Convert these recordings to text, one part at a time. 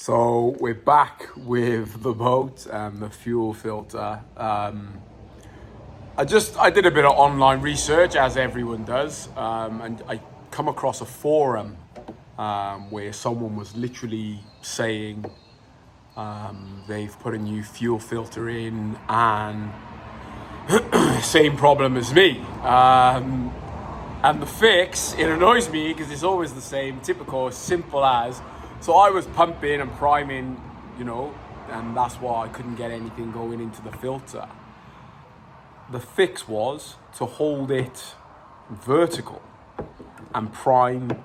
So we're back with the boat and the fuel filter. I did a bit of online research, as everyone does, and I come across a forum where someone was literally saying they've put a new fuel filter in and same problem as me. And the fix, it annoys me because it's always the same, typical, simple as. So I was pumping and priming, and that's why I couldn't get anything going into the filter. The fix was to hold it vertical and prime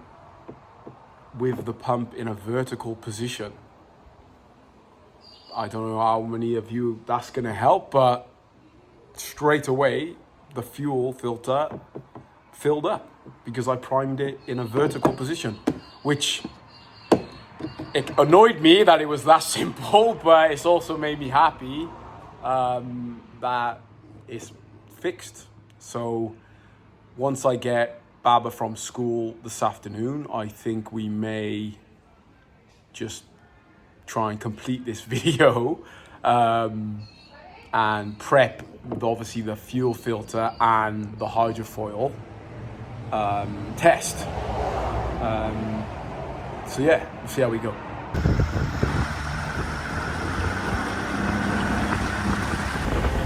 with the pump in a vertical position. I don't know how many of you that's going to help, but straight away the fuel filter filled up because I primed it in a vertical position, which it annoyed me that it was that simple, but it's also made me happy that it's fixed. So once I get Baba from school this afternoon, I think we may just try and complete this video and prep obviously the fuel filter and the hydrofoil test. So yeah, we'll see how we go.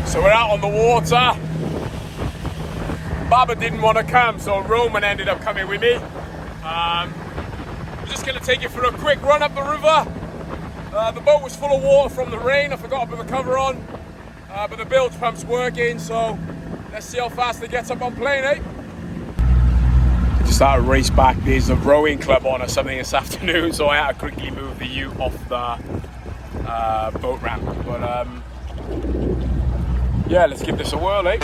So we're out on the water. Baba didn't want to come, so Roman ended up coming with me. I'm just going to take you for a quick run up the river. The boat was full of water from the rain. I forgot to put the cover on, but the bilge pump's working, so let's see how fast it gets up on plane, eh? Just had a race back. There's a rowing club on or something this afternoon, so I had to quickly move the ute off the boat ramp. But yeah, let's give this a whirl, eh?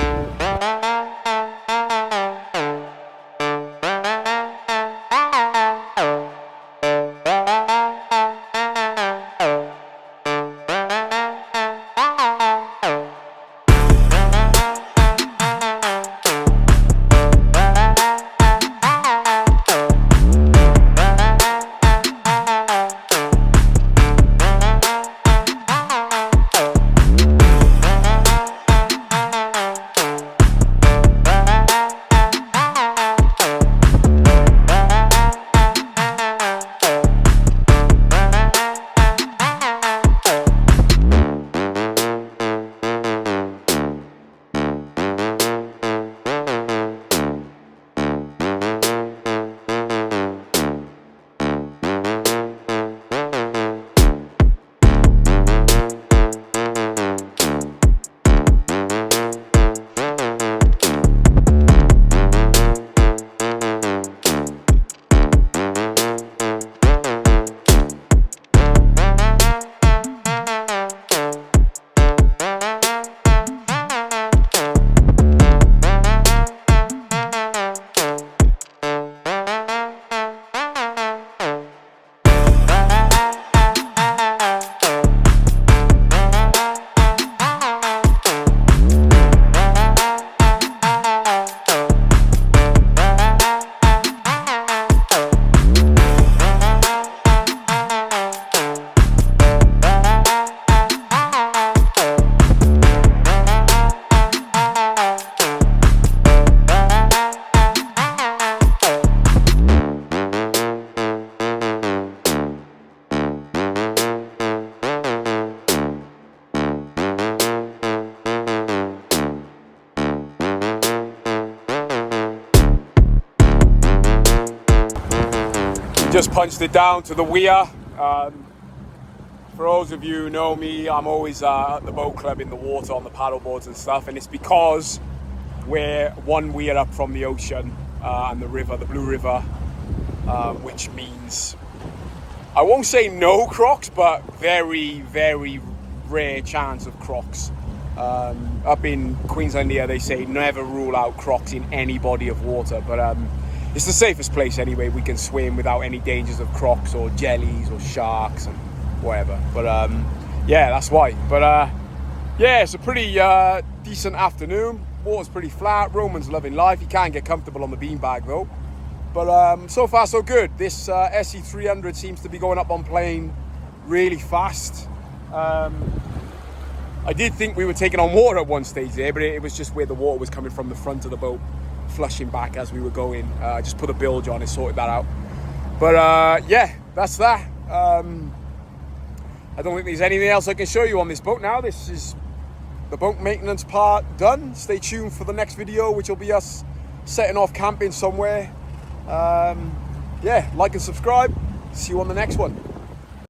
Just punched it down to the weir. For those of you who know me, I'm always at the boat club in the water on the paddle boards and stuff, and it's because we're one weir up from the ocean and the river, the Blue River, which means I won't say no crocs, but very, very rare chance of crocs. Up in Queensland here, they say never rule out crocs in any body of water, but it's the safest place anyway. We can swim without any dangers of crocs or jellies or sharks and whatever. But yeah, that's why. But yeah, it's a pretty decent afternoon. Water's pretty flat. Roman's loving life. He can't get comfortable on the beanbag though. But so far so good. This SE300 seems to be going up on plane really fast. I did think we were taking on water at one stage there, but it was just where the water was coming from the front of the boat, flushing back as we were going. I just put a bilge on and sorted that out. But yeah, that's that. I don't think there's anything else I can show you on this boat now. This is the boat maintenance part done. Stay tuned for the next video, which will be us setting off camping somewhere. Yeah, like and subscribe. See you on the next one.